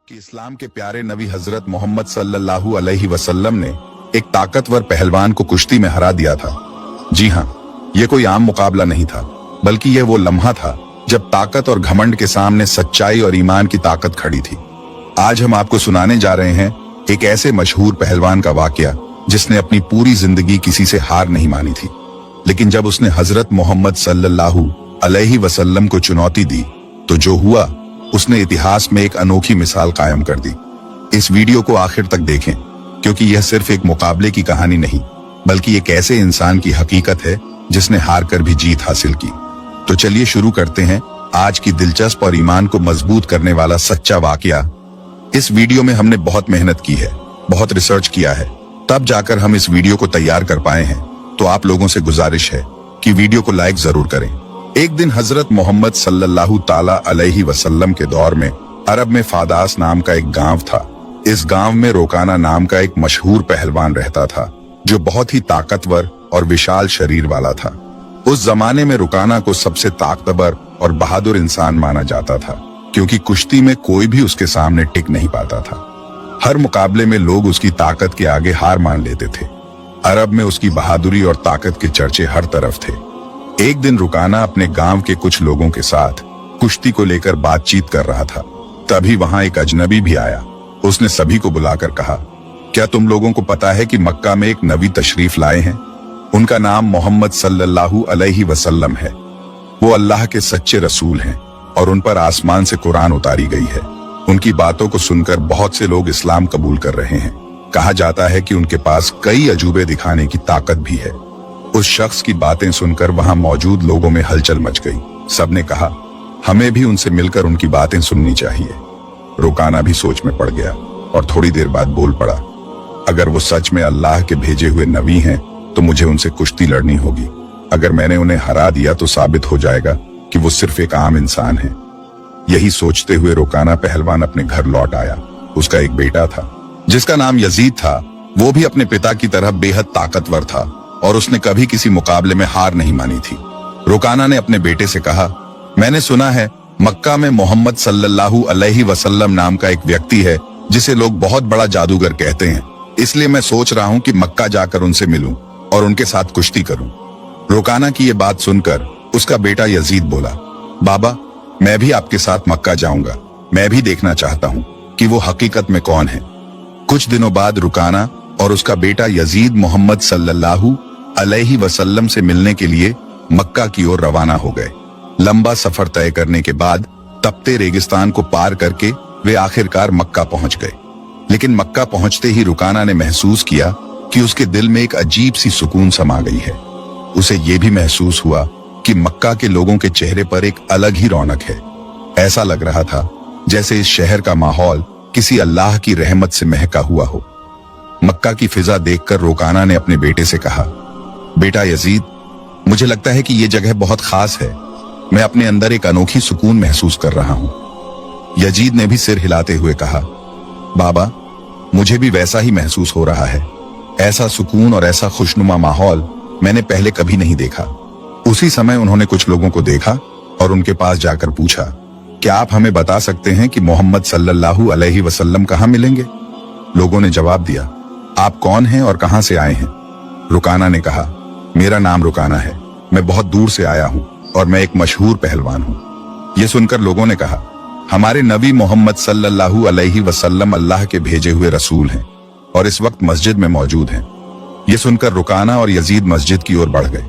कि इस्लाम के प्यारे नबी हजरत मोहम्मद सल्लल्लाहु अलैहि वसल्लम ने एक ताकतवर पहलवान को कुश्ती में हरा दिया था। जी हाँ, ये कोई आम मुकाबला नहीं था, बल्कि ये वो लम्हा था जब ताकत और घमंड के सामने सच्चाई और ईमान की ताकत खड़ी थी। आज हम आपको सुनाने जा रहे हैं एक ऐसे मशहूर पहलवान का वाकया जिसने अपनी पूरी जिंदगी किसी से हार नहीं मानी थी, लेकिन जब उसने हजरत मोहम्मद सल्लल्लाहु अलैहि वसल्लम को चुनौती दी तो जो हुआ उसने इतिहास में एक अनोखी मिसाल कायम कर दी। इस वीडियो को आखिर तक देखें, क्योंकि यह सिर्फ एक मुकाबले की कहानी नहीं, बल्कि एक ऐसे इंसान की हकीकत है जिसने हार कर भी जीत हासिल की। तो चलिए शुरू करते हैं आज की दिलचस्प और ईमान को मजबूत करने वाला सच्चा वाकया। इस वीडियो में हमने बहुत मेहनत की है, बहुत रिसर्च किया है, तब जाकर हम इस वीडियो को तैयार कर पाए हैं। तो आप लोगों से गुजारिश है कि वीडियो को लाइक जरूर करें। एक दिन हजरत मोहम्मद सल्लल्लाहु ताला अलैहि वसल्लम के दौर में अरब में फादास नाम का एक गांव था। इस गांव में रोकाना नाम का एक मशहूर पहलवान रहता था जो बहुत ही ताकतवर और विशाल शरीर वाला था। उस जमाने में रोकाना को सबसे ताकतवर और बहादुर इंसान माना जाता था, क्योंकि कुश्ती में कोई भी उसके सामने टिक नहीं पाता था। हर मुकाबले में लोग उसकी ताकत के आगे हार मान लेते थे। अरब में उसकी बहादुरी और ताकत के चर्चे हर तरफ थे। एक दिन रुकाना अपने गांव के कुछ लोगों के साथ कुश्ती को लेकर बातचीत कर रहा था। तभी वहां एक अजनबी भी आया। उसने सभी को बुलाकर कहा, क्या तुम लोगों को पता है कि मक्का में एक नबी तशरीफ लाए हैं? उनका नाम मोहम्मद सल्लल्लाहु अलैहि वसल्लम है। वो अल्लाह के सच्चे रसूल हैं और उन पर आसमान से कुरान उतारी गई है। उनकी बातों को सुनकर बहुत से लोग इस्लाम कबूल कर रहे हैं। कहा जाता है कि उनके पास कई अजूबे दिखाने की ताकत भी है। उस शख्स की बातें सुनकर वहां मौजूद लोगों में हलचल मच गई। सबने कहा, हमें भी उनसे मिलकर उनकी बातें सुननी चाहिए। रोकाना भी सोच में पड़ गया और थोड़ी देर बाद बोल पड़ा, अगर वो सच में अल्लाह के भेजे हुए नबी हैं तो मुझे उनसे कुश्ती लड़नी होगी। अगर मैंने उन्हें हरा दिया तो साबित हो जाएगा कि वो सिर्फ एक आम इंसान है। यही सोचते हुए रोकाना पहलवान अपने घर लौट आया। उसका एक बेटा था जिसका नाम यजीद था। वो भी अपने पिता की तरह बेहद ताकतवर था और उसने कभी किसी मुकाबले में हार नहीं मानी थी। रोकाना ने अपने बेटे से कहा, मैंने सुना है मक्का में मोहम्मद सल्लल्लाहु अलैहि वसल्लम नाम का एक व्यक्ति है जिसे लोग बहुत बड़ा जादूगर कहते हैं, इसलिए मैं सोच रहा हूँ कि मक्का जाकर उनसे मिलूं और उनके साथ कुश्ती करूं। रोकाना की ये बात सुनकर उसका बेटा यजीद बोला, बाबा मैं भी आपके साथ मक्का जाऊंगा। मैं भी देखना चाहता हूँ कि वो हकीकत में कौन है। कुछ दिनों बाद रुकाना और उसका बेटा यजीद मोहम्मद सल्लल्लाहु अलैहि वसल्लम से मिलने के लिए मक्का की ओर रवाना हो गए। लंबा सफर तय करने के बाद तपते रेगिस्तान को पार करके वे आखिरकार मक्का पहुंच गए। लेकिन मक्का पहुंचते ही रुकाना ने महसूस किया कि उसके दिल में एक अजीब सी सुकून समा गई है। उसे ये भी महसूस हुआ कि मक्का के लोगों के चेहरे पर एक अलग ही रौनक है। ऐसा लग रहा था जैसे इस शहर का माहौल किसी अल्लाह की रहमत से महका हुआ हो। मक्का की फिजा देखकर रोकाना ने अपने बेटे से कहा, बेटा यजीद, मुझे लगता है कि ये जगह बहुत खास है। मैं अपने अंदर एक अनोखी सुकून महसूस कर रहा हूँ। यजीद ने भी सिर हिलाते हुए कहा, बाबा मुझे भी वैसा ही महसूस हो रहा है। ऐसा सुकून और ऐसा खुशनुमा माहौल मैंने पहले कभी नहीं देखा। उसी समय उन्होंने कुछ लोगों को देखा और उनके पास जाकर पूछा, क्या आप हमें बता सकते हैं कि मोहम्मद सल्लल्लाहु अलैहि वसल्लम कहाँ मिलेंगे? लोगों ने जवाब दिया, आप कौन हैं और कहां से आए हैं? रुकाना ने कहा, मेरा नाम रुकाना है, मैं बहुत दूर से आया हूं और मैं एक मशहूर पहलवान हूं। यह सुनकर लोगों ने कहा, हमारे नबी मोहम्मद सल्लल्लाहु अलैहि वसल्लम अल्लाह के भेजे हुए रसूल हैं और इस वक्त मस्जिद में मौजूद हैं। यह सुनकर रुकाना और यजीद मस्जिद की ओर बढ़ गए।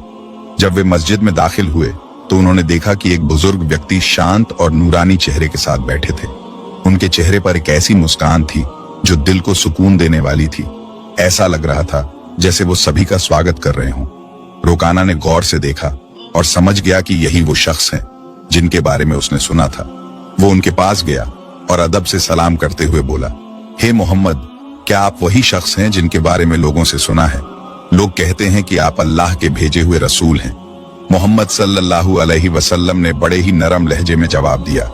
जब वे मस्जिद में दाखिल हुए तो उन्होंने देखा कि एक बुजुर्ग व्यक्ति शांत और नूरानी चेहरे के साथ बैठे थे। उनके चेहरे पर एक ऐसी मुस्कान थी जो दिल को सुकून देने वाली थी। ऐसा लग रहा था जैसे वो सभी का स्वागत कर रहे हों। रोकाना ने गौर से देखा और समझ गया कि यही वो शख्स हैं जिनके बारे में उसने सुना था। वो उनके पास गया और अदब से सलाम करते हुए बोला, हे मोहम्मद, क्या आप वही शख्स हैं जिनके बारे में लोगों से सुना है? लोग कहते हैं कि आप अल्लाह के भेजे हुए रसूल हैं। मोहम्मद सल्लल्लाहु अलैहि वसल्लम ने बड़े ही नरम लहजे में जवाब दिया,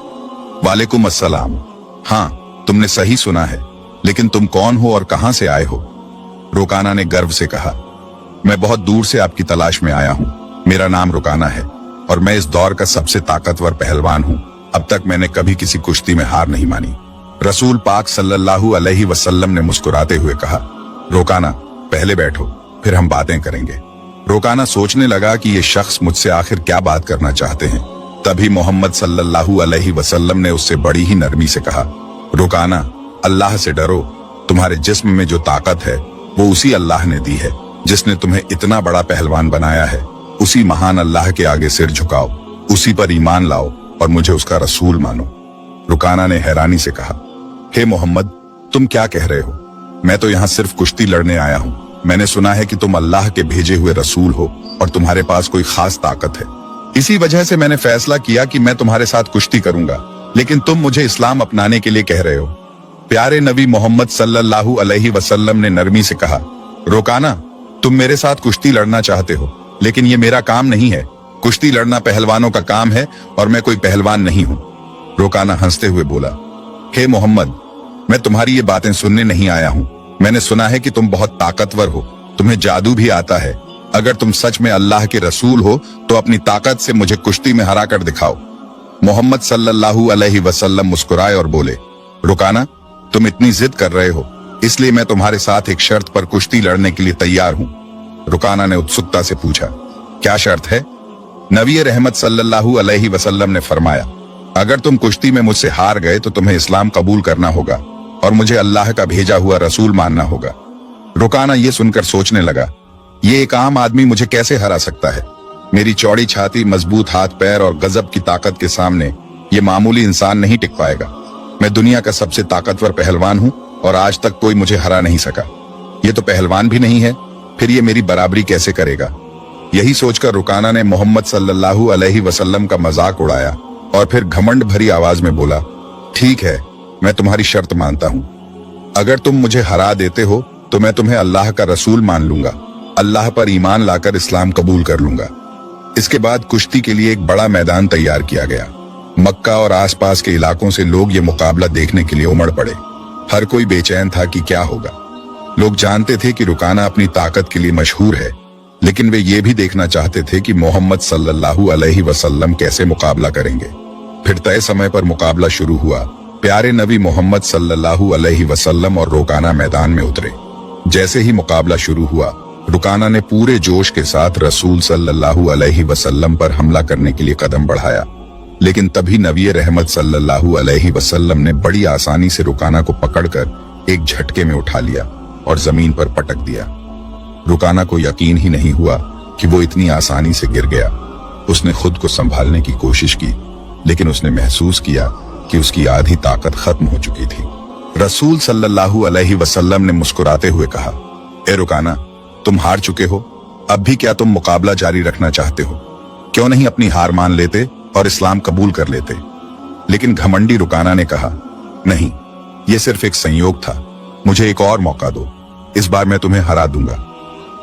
वालेकुम अस्सलाम। हाँ, तुमने सही सुना है, लेकिन तुम कौन हो और कहां से आए हो? रोकाना ने गर्व से कहा, मैं बहुत दूर से आपकी तलाश में आया हूँ। मेरा नाम रुकाना है और मैं इस दौर का सबसे ताकतवर पहलवान हूँ। अब तक मैंने कभी किसी कुश्ती में हार नहीं मानी। रसूल पाक सल्लल्लाहु अलैहि वसल्लम ने मुस्कुराते हुए कहा, रुकाना, पहले बैठो, फिर हम बातें करेंगे। रुकाना सोचने लगा कि ये शख्स मुझसे आखिर क्या बात करना चाहते हैं। तभी मोहम्मद सल्लल्लाहु अलैहि वसल्लम ने उससे बड़ी ही नरमी से कहा, रुकाना, अल्लाह से डरो। तुम्हारे जिस्म में जो ताकत है वो उसी अल्लाह ने दी है जिसने तुम्हें इतना बड़ा पहलवान बनाया है। उसी महान अल्लाह के आगे सिर झुकाओ, उसी पर ईमान लाओ और मुझे उसका रसूल मानो। रुकाना ने हैरानी से कहा, हे मोहम्मद, तुम क्या कह रहे हो? मैं तो यहाँ सिर्फ कुश्ती लड़ने आया हूँ। मैंने सुना है कि तुम अल्लाह के भेजे हुए रसूल हो और तुम्हारे पास कोई खास ताकत है। इसी वजह से मैंने फैसला किया कि मैं तुम्हारे साथ कुश्ती करूंगा, लेकिन तुम मुझे इस्लाम अपनाने के लिए कह रहे हो। प्यारे नबी मोहम्मद सल्लल्लाहु अलैहि वसल्लम ने नरमी से कहा, रुकाना, तुम मेरे साथ कुश्ती लड़ना चाहते हो, लेकिन ये मेरा काम नहीं है। कुश्ती लड़ना पहलवानों का काम है और मैं कोई पहलवान नहीं हूँ। रुकाना हंसते हुए बोला, हे मोहम्मद, मैं तुम्हारी ये बातें सुनने नहीं आया हूँ। मैंने सुना है कि तुम बहुत ताकतवर हो, तुम्हें जादू भी आता है। अगर तुम सच में अल्लाह के रसूल हो तो अपनी ताकत से मुझे कुश्ती में हरा कर दिखाओ। मोहम्मद सल्लल्लाहु अलैहि वसल्लम मुस्कुराए और बोले, रुकाना, तुम इतनी जिद कर रहे हो, इसलिए मैं तुम्हारे साथ एक शर्त पर कुश्ती लड़ने के लिए तैयार हूँ। रुकाना ने उत्सुकता से पूछा, क्या शर्त है? नबी रहमत सल्लल्लाहु अलैहि वसल्लम ने फरमाया, अगर तुम कुश्ती में मुझसे हार गए तो तुम्हें इस्लाम कबूल करना होगा और मुझे अल्लाह का भेजा हुआ रसूल मानना होगा। रुकाना ये सुनकर सोचने लगा, ये एक आम आदमी मुझे कैसे हरा सकता है? मेरी चौड़ी छाती, मजबूत हाथ पैर और गजब की ताकत के सामने ये मामूली इंसान नहीं टिक पाएगा। मैं दुनिया का सबसे ताकतवर पहलवान हूँ और आज तक कोई मुझे हरा नहीं सका। ये तो पहलवान भी नहीं है, फिर ये मेरी बराबरी कैसे करेगा? यही सोचकर रुकाना ने मोहम्मद सल्लल्लाहु अलैहि वसल्लम का मजाक उड़ाया और फिर घमंड भरी आवाज में बोला, ठीक है, मैं तुम्हारी शर्त मानता हूँ। अगर तुम मुझे हरा देते हो तो मैं तुम्हें अल्लाह का रसूल मान लूंगा, अल्लाह पर ईमान लाकर इस्लाम कबूल कर लूंगा। इसके बाद कुश्ती के लिए एक बड़ा मैदान तैयार किया गया। मक्का और आसपास के इलाकों से लोग ये मुकाबला देखने के लिए उमड़ पड़े। हर कोई बेचैन था कि क्या होगा। लोग जानते थे कि रुकाना अपनी ताकत के लिए मशहूर है, लेकिन वे ये भी देखना चाहते थे कि मोहम्मद सल्लल्लाहु अलैहि वसल्लम कैसे मुकाबला करेंगे। फिर तय समय पर मुकाबला शुरू हुआ। प्यारे नबी मोहम्मद सल्लल्लाहु अलैहि वसल्लम और रुकाना मैदान में उतरे। जैसे ही मुकाबला शुरू हुआ, रुकाना ने पूरे जोश के साथ रसूल सल्लल्लाहु अलैहि वसल्लम पर हमला करने के लिए कदम बढ़ाया, लेकिन तभी नबी रहमत सल्लल्लाहु अलैहि वसल्लम ने बड़ी आसानी से रुकाना को पकड़कर एक झटके में उठा लिया और जमीन पर पटक दिया। रुकाना को यकीन ही नहीं हुआ कि वो इतनी आसानी से गिर गया। उसने खुद को संभालने की कोशिश की, लेकिन उसने महसूस किया कि उसकी आधी ताकत खत्म हो चुकी थी। रसूल सल्लल्लाहु अलैहि वसल्लम ने मुस्कुराते हुए कहा, ए रुकाना, तुम हार चुके हो, अब भी क्या तुम मुकाबला जारी रखना चाहते हो? क्यों नहीं अपनी हार मान लेते और इस्लाम कबूल कर लेते? लेकिन घमंडी रुकाना ने कहा, नहीं, ये सिर्फ एक संयोग था, मुझे एक और मौका दो, इस बार मैं तुम्हें हरा दूंगा।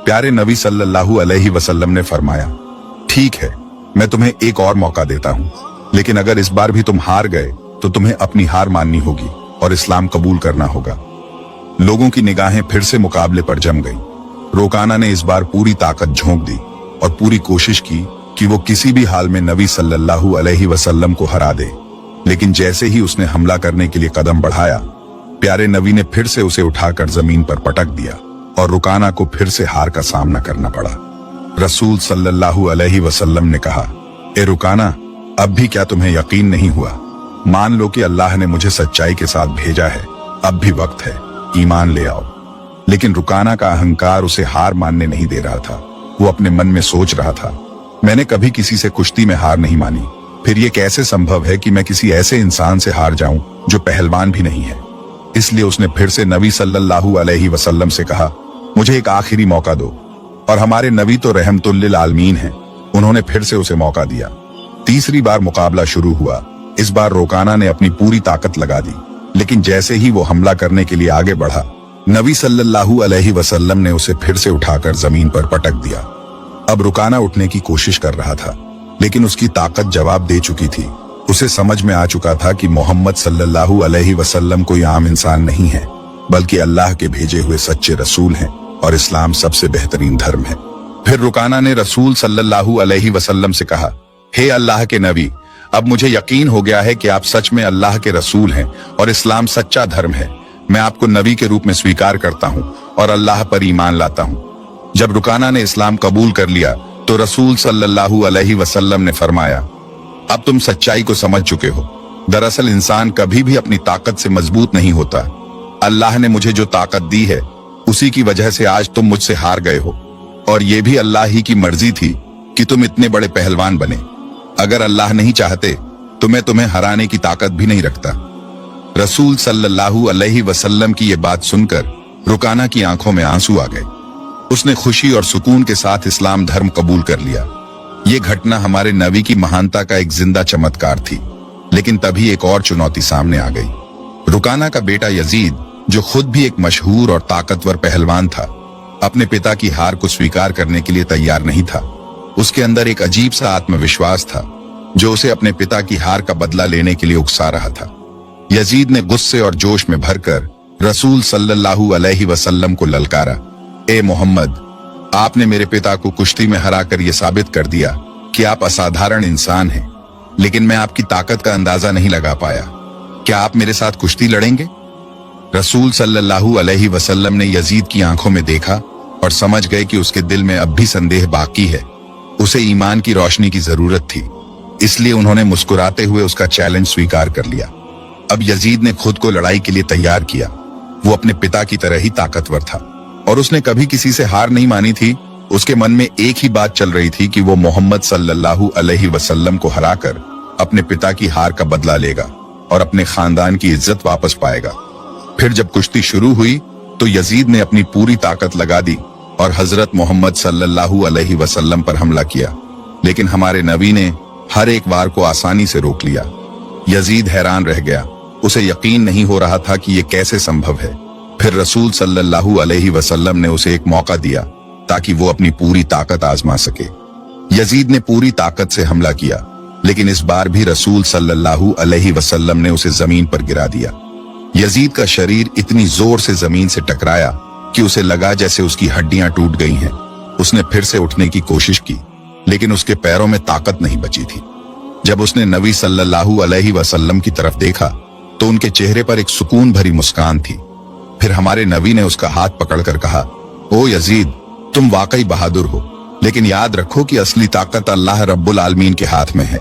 प्यारे नबी सल्लल्लाहु अलैहि वसल्लम ने फरमाया, ठीक है, मैं तुम्हें एक और मौका देता हूँ, लेकिन अगर इस बार भी तुम हार गए तो तुम्हें अपनी हार माननी होगी और इस्लाम कबूल करना होगा। लोगों की निगाहें फिर से मुकाबले पर जम गईं। रुकाना ने इस बार पूरी ताकत झोंक दी और पूरी कोशिश की कि वो किसी भी हाल में नबी सल्लल्लाहु अलैहि वसल्लम को हरा दे। लेकिन जैसे ही उसने हमला करने के लिए कदम बढ़ाया, प्यारे नबी ने फिर से उसे उठाकर जमीन पर पटक दिया और रुकाना को फिर से हार का सामना करना पड़ा। रसूल सल्लल्लाहु अलैहि वसल्लम ने कहा, ए रुकाना, अब भी क्या तुम्हें यकीन नहीं हुआ? मान लो कि अल्लाह ने मुझे सच्चाई के साथ भेजा है, अब भी वक्त है, ईमान ले आओ। लेकिन रुकाना का अहंकार उसे हार मानने नहीं दे रहा था। वो अपने मन में सोच रहा था, मैंने कभी किसी से कुश्ती में हार नहीं मानी, फिर ये कैसे संभव है कि मैं किसी ऐसे इंसान से हार जाऊं जो पहलवान भी नहीं है। इसलिए उसने फिर से नबी सल्लल्लाहु अलैहि वसल्लम से कहा, मुझे एक आखिरी मौका दो। और हमारे नबी तो रहमतुल लिल आलमीन हैं, उन्होंने फिर से उसे मौका दिया। तीसरी बार मुकाबला शुरू हुआ। इस बार रुकाना ने अपनी पूरी ताकत लगा दी, लेकिन जैसे ही वो हमला करने के लिए आगे बढ़ा, नबी सल्लल्लाहु अलैहि वसल्लम ने उसे फिर से उठाकर जमीन पर पटक दिया। अब रुकाना उठने की कोशिश कर रहा था, लेकिन उसकी ताकत जवाब दे चुकी थी। उसे समझ में आ चुका था कि मोहम्मद सल्लल्लाहु अलैहि वसल्लम कोई आम इंसान नहीं है, बल्कि अल्लाह के भेजे हुए सच्चे रसूल हैं और इस्लाम सबसे बेहतरीन धर्म है। फिर रुकाना ने रसूल सल्लल्लाहु अलैहि वसल्लम से कहा, हे अल्लाह के नबी, अब मुझे यकीन हो गया है कि आप सच में अल्लाह के रसूल हैं और इस्लाम सच्चा धर्म है। मैं आपको नबी के रूप में स्वीकार करता हूँ और अल्लाह पर ईमान लाता हूँ। जब रुकाना ने इस्लाम कबूल कर लिया तो रसूल सल्लल्लाहु अलैहि वसल्लम ने फरमाया, अब तुम सच्चाई को समझ चुके हो। दरअसल इंसान कभी भी अपनी ताकत से मजबूत नहीं होता। अल्लाह ने मुझे जो ताकत दी है उसी की वजह से आज तुम मुझसे हार गए हो, और ये भी अल्लाह ही की मर्जी थी कि तुम इतने बड़े पहलवान बने। अगर अल्लाह नहीं चाहते तो मैं तुम्हें हराने की ताकत भी नहीं रखता। रसूल सल्लल्लाहु अलैहि वसल्लम की ये बात सुनकर रुकाना की आंखों में आंसू आ गए। उसने खुशी और सुकून के साथ इस्लाम धर्म कबूल कर लिया। ये घटना हमारे नबी की महानता का एक जिंदा चमत्कार थी। लेकिन तभी एक और चुनौती सामने आ गई। रुकाना का बेटा यजीद, जो खुद भी एक मशहूर और ताकतवर पहलवान था, अपने पिता की हार को स्वीकार करने के लिए तैयार नहीं था। उसके अंदर एक अजीब सा आत्मविश्वास था जो उसे अपने पिता की हार का बदला लेने के लिए उकसा रहा था। यजीद ने गुस्से और जोश में भरकर रसूल सल्लल्लाहु अलैहि वसल्लम को ललकारा, ए मोहम्मद, आपने मेरे पिता को कुश्ती में हराकर यह साबित कर दिया कि आप असाधारण इंसान हैं, लेकिन मैं आपकी ताकत का अंदाजा नहीं लगा पाया। क्या आप मेरे साथ कुश्ती लड़ेंगे? रसूल सल्लल्लाहु अलैहि वसल्लम ने यजीद की आंखों में देखा और समझ गए कि उसके दिल में अब भी संदेह बाकी है। उसे ईमान की रोशनी की जरूरत थी, इसलिए उन्होंने मुस्कुराते हुए उसका चैलेंज स्वीकार कर लिया। अब यजीद ने खुद को लड़ाई के लिए तैयार किया। वो अपने पिता की तरह ही ताकतवर था और उसने कभी किसी से हार नहीं मानी थी। उसके मन में एक ही बात चल रही थी कि वो मोहम्मद सल्लल्लाहु अलैहि वसल्लम को हराकर अपने पिता की हार का बदला लेगा और अपने खानदान की इज्जत वापस पाएगा। फिर जब कुश्ती शुरू हुई तो यजीद ने अपनी पूरी ताकत लगा दी और हजरत मोहम्मद सल्लल्लाहु अलैहि वसल्लम पर हमला किया, लेकिन हमारे नबी ने हर एक वार को आसानी से रोक लिया। यजीद हैरान रह गया। उसे यकीन नहीं हो रहा था कि ये कैसे संभव है। फिर रसूल सल्लल्लाहु अलैहि वसल्लम ने उसे एक मौका दिया ताकि वो अपनी पूरी ताकत आजमा सके। यजीद ने पूरी ताकत से हमला किया, लेकिन इस बार भी रसूल सल्लल्लाहु अलैहि वसल्लम ने उसे जमीन पर गिरा दिया। यजीद का शरीर इतनी जोर से जमीन से टकराया कि उसे लगा जैसे उसकी हड्डियां टूट गई हैं। उसने फिर से उठने की कोशिश की, लेकिन उसके पैरों में ताकत नहीं बची थी। जब उसने नबी सल्लल्लाहु अलैहि वसल्लम की तरफ देखा तो उनके चेहरे पर एक सुकून भरी मुस्कान थी। फिर हमारे नबी ने उसका हाथ पकड़कर कहा, ओ यजीद, तुम वाकई बहादुर हो, लेकिन याद रखो कि असली ताकत अल्लाह रब्बुल आलमीन के हाथ में है।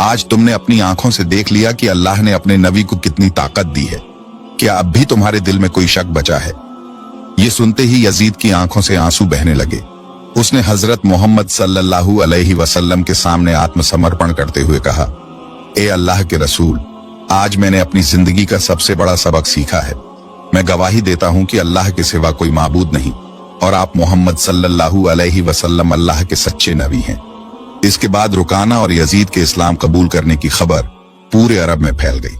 आज तुमने अपनी आंखों से देख लिया कि अल्लाह ने अपने नबी को कितनी ताकत दी है। क्या अब भी तुम्हारे दिल में कोई शक बचा है? ये सुनते ही यजीद की आंखों से आंसू बहने लगे। उसने हजरत मोहम्मद सल्लल्लाहु अलैहि वसल्लम के सामने आत्मसमर्पण करते हुए कहा, ए अल्लाह के रसूल, आज मैंने अपनी जिंदगी का सबसे बड़ा सबक सीखा है। मैं गवाही देता हूँ कि अल्लाह के सिवा कोई माबूद नहीं और आप मोहम्मद सल्लल्लाहु अलैहि वसल्लम अल्लाह के सच्चे नबी हैं। इसके बाद रुकाना और यजीद के इस्लाम कबूल करने की खबर पूरे अरब में फैल गई।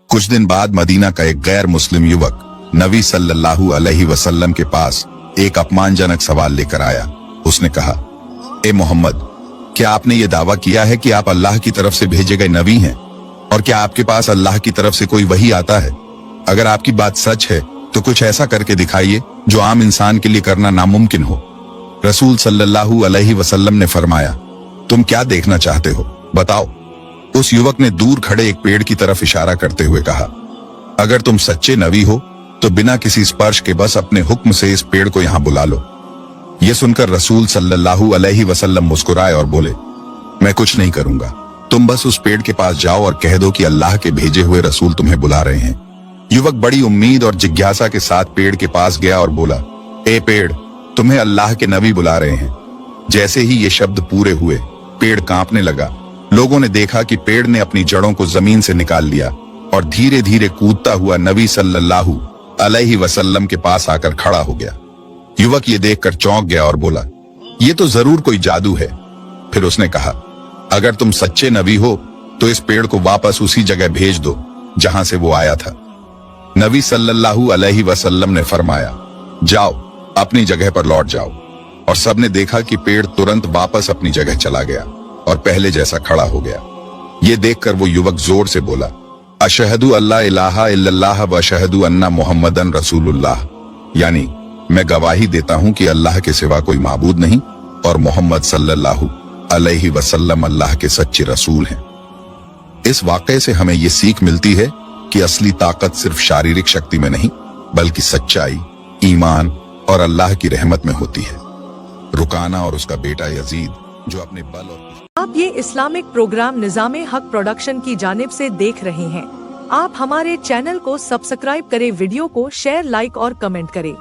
कुछ दिन बाद मदीना का एक गैर मुस्लिम युवक नबी सल्लल्लाहु अलैहि वसल्लम के पास एक अपमानजनक सवाल लेकर आया। उसने कहा, ए मोहम्मद, क्या आपने ये दावा किया है कि आप अल्लाह की तरफ से भेजे गए नबी हैं? और क्या आपके पास अल्लाह की तरफ से कोई वही आता है? अगर आपकी बात सच है तो कुछ ऐसा करके दिखाइए जो आम इंसान के लिए करना नामुमकिन हो। रसूल सल्लल्लाहु अलैहि वसल्लम ने फरमाया, तुम क्या देखना चाहते हो, बताओ। उस युवक ने दूर खड़े एक पेड़ की तरफ इशारा करते हुए कहा, अगर तुम सच्चे नबी हो तो बिना किसी स्पर्श के बस अपने हुक्म से इस पेड़ को यहाँ बुला लो। ये सुनकर रसूल सल्लल्लाहु अलैहि वसल्लम मुस्कुराए और बोले, मैं कुछ नहीं करूंगा, तुम बस उस पेड़ के पास जाओ और कह दो कि अल्लाह के भेजे हुए रसूल तुम्हें बुला रहे हैं। युवक बड़ी उम्मीद और जिज्ञासा के साथ पेड़ के पास गया और बोला, ए पेड़, तुम्हें अल्लाह के नबी बुला रहे हैं। जैसे ही ये शब्द पूरे हुए, पेड़ कांपने लगा। लोगों ने देखा कि पेड़ ने अपनी जड़ों को जमीन से निकाल लिया और धीरे धीरे कूदता हुआ नबी सल्लल्लाहु अलैहि वसल्लम के पास आकर खड़ा हो गया। युवक ये देखकर चौंक गया और बोला, ये तो जरूर कोई जादू है। फिर उसने कहा, अगर तुम सच्चे नबी हो तो इस पेड़ को वापस उसी जगह भेज दो जहां से वो आया था। नबी सल्लल्लाहु अलैहि वसल्लम ने फरमाया, जाओ, अपनी जगह पर लौट जाओ। और सबने देखा कि पेड़ तुरंत वापस अपनी जगह चला गया और पहले जैसा खड़ा हो गया। ये देखकर वो युवक जोर से बोला, अशहदु अल्ला इलाहा इल्लल्लाह व अशहदु अन्ना मुहम्मदन रसूलुल्लाह, यानी मैं गवाही देता हूं कि अल्लाह के सिवा कोई माबूद नहीं और मोहम्मद सल्लल्लाहु अलैहि वसल्लम अल्लाह के सच्चे रसूल हैं। इस वाक़े से हमें ये सीख मिलती है कि असली ताकत सिर्फ शारीरिक शक्ति में नहीं बल्कि सच्चाई, ईमान और अल्लाह की रहमत में होती है। रुकाना और उसका बेटा यजीद जो अपने बल और आप ये इस्लामिक प्रोग्राम निज़ामे हक प्रोडक्शन की जानिब से देख रहे हैं। आप हमारे चैनल को सब्सक्राइब करें, वीडियो को शेयर, लाइक और कमेंट करें।